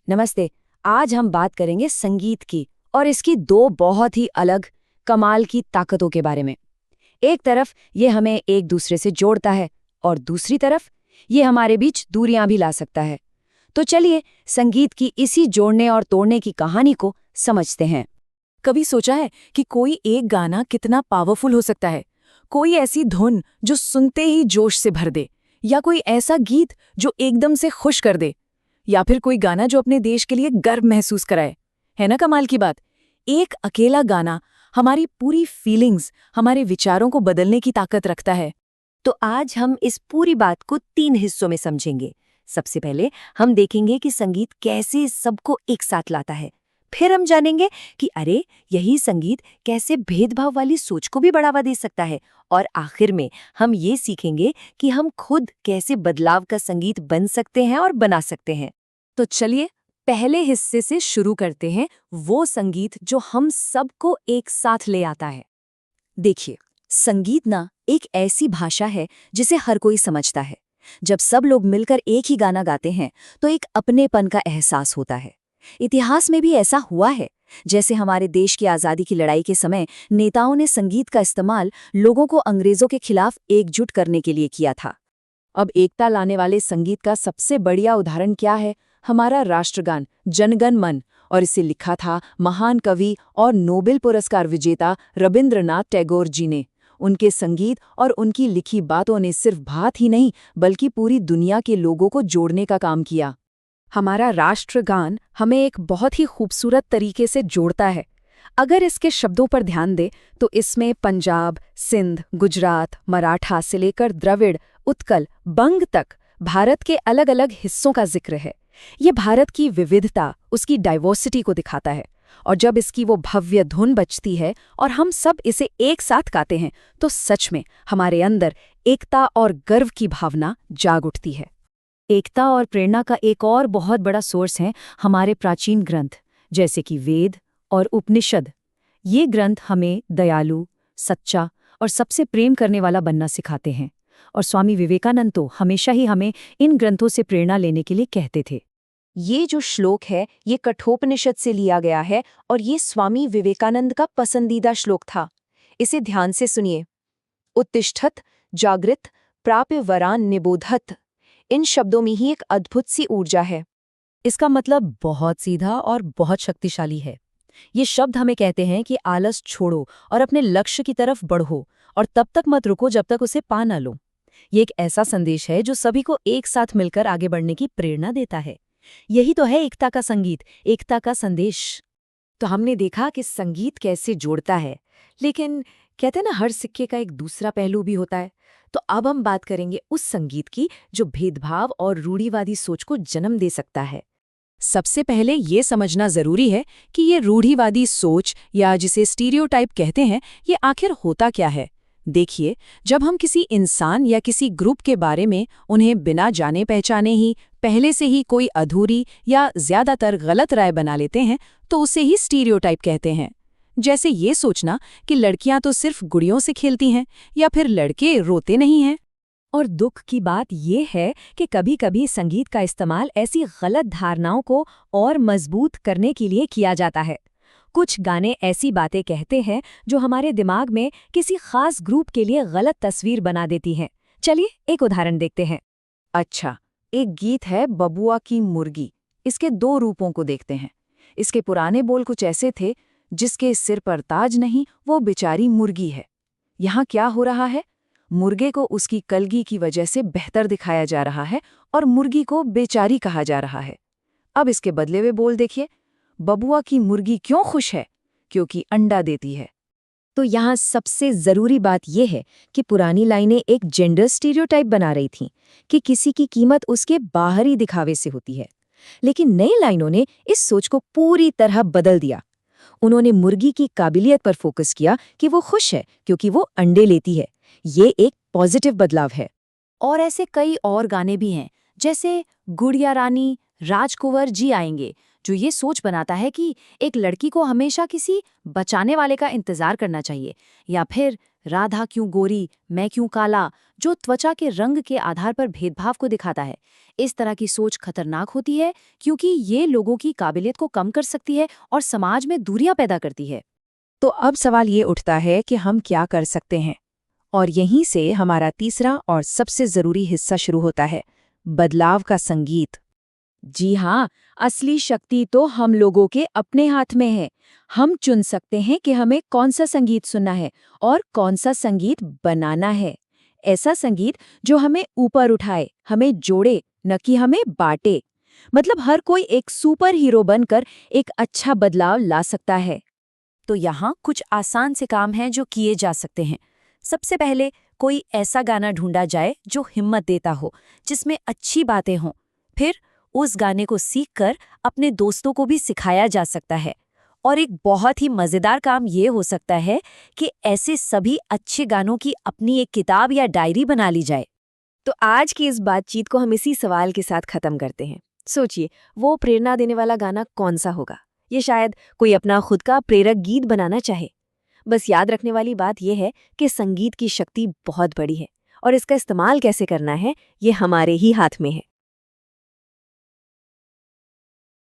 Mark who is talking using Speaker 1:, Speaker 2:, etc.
Speaker 1: नमस्ते। आज हम बात करेंगे संगीत की और इसकी दो बहुत ही अलग कमाल की ताकतों के बारे में। एक तरफ ये हमें एक दूसरे से जोड़ता है और दूसरी तरफ ये हमारे बीच दूरियां भी ला सकता है। तो चलिए संगीत की इसी जोड़ने और तोड़ने की कहानी को समझते हैं।
Speaker 2: कभी सोचा है कि कोई एक गाना कितना पावरफुल हो सकता है? कोई ऐसी धुन जो सुनते ही जोश से भर दे, या कोई ऐसा गीत जो एकदम से खुश कर दे, या फिर कोई गाना जो अपने देश के लिए गर्व महसूस कराए। है ना कमाल की बात? एक अकेला गाना हमारी पूरी फीलिंग्स, हमारे विचारों को बदलने की ताकत रखता है।
Speaker 1: तो आज हम इस पूरी बात को 3 हिस्सों में समझेंगे। सबसे पहले हम देखेंगे कि संगीत कैसे सबको एक साथ लाता है। फिर हम जानेंगे कि अरे यही संगीत कैसे भेदभाव वाली सोच को भी बढ़ावा दे सकता है। और आखिर में हम ये सीखेंगे कि हम खुद कैसे बदलाव का संगीत बन सकते हैं और बना सकते हैं।
Speaker 2: तो चलिए पहले हिस्से से शुरू करते हैं, वो संगीत जो हम सबको एक साथ ले आता है।
Speaker 1: देखिए, संगीत ना एक ऐसी भाषा है जिसे हर कोई समझता है। जब सब लोग मिलकर एक ही गाना गाते हैं तो एक अपनेपन का एहसास होता है। इतिहास में भी ऐसा हुआ है। जैसे हमारे देश की आज़ादी की लड़ाई के समय नेताओं ने संगीत का इस्तेमाल लोगों को अंग्रेजों के खिलाफ एकजुट करने के लिए किया था।
Speaker 2: अब एकता लाने वाले संगीत का सबसे बढ़िया उदाहरण क्या है? हमारा राष्ट्रगान जनगण मन। और इसे लिखा था महान कवि और नोबेल पुरस्कार विजेता रविंद्रनाथ टैगोर जी ने। उनके संगीत और उनकी लिखी बातों ने सिर्फ बात ही नहीं बल्कि पूरी दुनिया के लोगों को जोड़ने का काम किया। हमारा राष्ट्रगान हमें एक बहुत ही खूबसूरत तरीके से जोड़ता है। अगर इसके शब्दों पर ध्यान दें तो इसमें पंजाब, सिंध, गुजरात, मराठा से लेकर द्रविड़, उत्कल, बंग तक भारत के अलग अलग हिस्सों का जिक्र है। ये भारत की विविधता, उसकी डाइवर्सिटी को दिखाता है। और जब इसकी वो भव्य धुन बजती है और हम सब इसे एक साथ गाते हैं तो सच में हमारे अंदर एकता और गर्व की भावना जाग उठती है।
Speaker 1: एकता और प्रेरणा का एक और बहुत बड़ा सोर्स है हमारे प्राचीन ग्रंथ, जैसे कि वेद और उपनिषद। ये ग्रंथ हमें दयालु, सच्चा और सबसे प्रेम करने वाला बनना सिखाते हैं। और स्वामी विवेकानंद तो हमेशा ही हमें इन ग्रंथों से प्रेरणा लेने के लिए कहते थे। ये जो श्लोक है ये कठोपनिषद से लिया गया है और ये स्वामी विवेकानंद का पसंदीदा श्लोक था। इसे ध्यान से सुनिए। उत्तिष्ठत जागृत प्राप्य वरान निबोधत। इन शब्दों में ही एक अद्भुत सी ऊर्जा है। इसका मतलब बहुत सीधा और बहुत शक्तिशाली है। ये शब्द हमें कहते हैं कि आलस छोड़ो और अपने लक्ष्य की तरफ बढ़ो और तब तक मत रुको जब तक उसे पा न लो। ये एक ऐसा संदेश है जो सभी को एक साथ मिलकर आगे बढ़ने की प्रेरणा देता है। यही तो है एकता का संगीत, एकता का संदेश। तो हमने देखा कि संगीत कैसे जोड़ता है, लेकिन कहते हैं ना हर सिक्के का एक दूसरा पहलू भी होता है। तो अब हम बात करेंगे उस संगीत की जो भेदभाव और रूढ़िवादी सोच को जन्म दे सकता है।
Speaker 2: सबसे पहले ये समझना जरूरी है कि ये रूढ़िवादी सोच या जिसे स्टीरियोटाइप कहते हैं, ये आखिर होता क्या है। देखिए, जब हम किसी इंसान या किसी ग्रुप के बारे में उन्हें बिना जाने पहचाने ही पहले से ही कोई अधूरी या ज्यादातर गलत राय बना लेते हैं तो उसे ही स्टीरियोटाइप कहते हैं। जैसे ये सोचना कि लड़कियां तो सिर्फ गुड़ियों से खेलती हैं या फिर लड़के रोते नहीं हैं।
Speaker 1: और दुख की बात यह है कि कभी-कभी संगीत का इस्तेमाल ऐसी गलत धारणाओं को और मजबूत करने के लिए किया जाता है। कुछ गाने ऐसी बातें कहते हैं जो हमारे दिमाग में किसी खास ग्रुप के लिए गलत तस्वीर बना देती हैं। चलिए एक उदाहरण देखते हैं।
Speaker 2: अच्छा, एक गीत है बबुआ की मुर्गी। इसके 2 रूपों को देखते हैं। इसके पुराने बोल कुछ ऐसे थे, जिसके सिर पर ताज नहीं, वो बेचारी मुर्गी है। यहाँ क्या हो रहा है? मुर्गे को उसकी कलगी की वजह से बेहतर दिखाया जा रहा है और मुर्गी को बेचारी कहा जा रहा है। अब इसके बदले हुए बोल देखिए, बबुआ की मुर्गी क्यों खुश है? क्योंकि अंडा देती है।
Speaker 1: तो यहाँ सबसे जरूरी बात यह है कि पुरानी लाइनें एक जेंडर स्टीरियोटाइप बना रही थीं कि किसी की कीमत उसके बाहरी दिखावे से होती है। लेकिन नई लाइनों ने इस सोच को पूरी तरह बदल दिया। उन्होंने मुर्गी की काबिलियत पर फोकस किया कि वो खुश है क्योंकि वो अंडे लेती है। ये एक पॉजिटिव बदलाव है।
Speaker 2: और ऐसे कई और गाने भी हैं, जैसे गुड़िया रानी राजकुंवर जी आएंगे,
Speaker 1: जो ये सोच बनाता है कि एक लड़की को हमेशा किसी बचाने वाले का इंतजार करना चाहिए, या फिर राधा क्यों गोरी मैं क्यों काला, जो त्वचा के रंग के आधार पर भेदभाव को दिखाता है। इस तरह की सोच खतरनाक होती है क्योंकि ये लोगों की काबिलियत को कम कर सकती है और समाज में दूरियां पैदा करती है।
Speaker 2: तो अब सवाल ये उठता है कि हम क्या कर सकते हैं, और यहीं से हमारा तीसरा और सबसे जरूरी हिस्सा शुरू होता है, बदलाव का संगीत। जी हाँ, असली शक्ति तो हम लोगों के अपने हाथ में है। हम चुन सकते हैं कि हमें कौन सा संगीत सुनना है और कौन सा संगीत बनाना है। ऐसा संगीत जो हमें ऊपर उठाए, हमें जोड़े, न कि हमें बांटे। मतलब हर कोई एक सुपर हीरो बनकर एक अच्छा बदलाव ला सकता है।
Speaker 1: तो यहाँ कुछ आसान से काम हैं जो किए जा सकते हैं। सबसे पहले कोई ऐसा गाना ढूंढा जाए जो हिम्मत देता हो, जिसमें अच्छी बातें हों। फिर उस गाने को सीखकर अपने दोस्तों को भी सिखाया जा सकता है। और एक बहुत ही मज़ेदार काम ये हो सकता है कि ऐसे सभी अच्छे गानों की अपनी एक किताब या डायरी बना ली जाए।
Speaker 3: तो आज की इस बातचीत को हम इसी सवाल के साथ खत्म करते हैं। सोचिए, वो प्रेरणा देने वाला गाना कौन सा होगा? ये शायद कोई अपना खुद का प्रेरक गीत बनाना चाहे। बस याद रखने वाली बात यह है कि संगीत की शक्ति बहुत बड़ी है और इसका इस्तेमाल कैसे करना है, ये हमारे ही हाथ में है।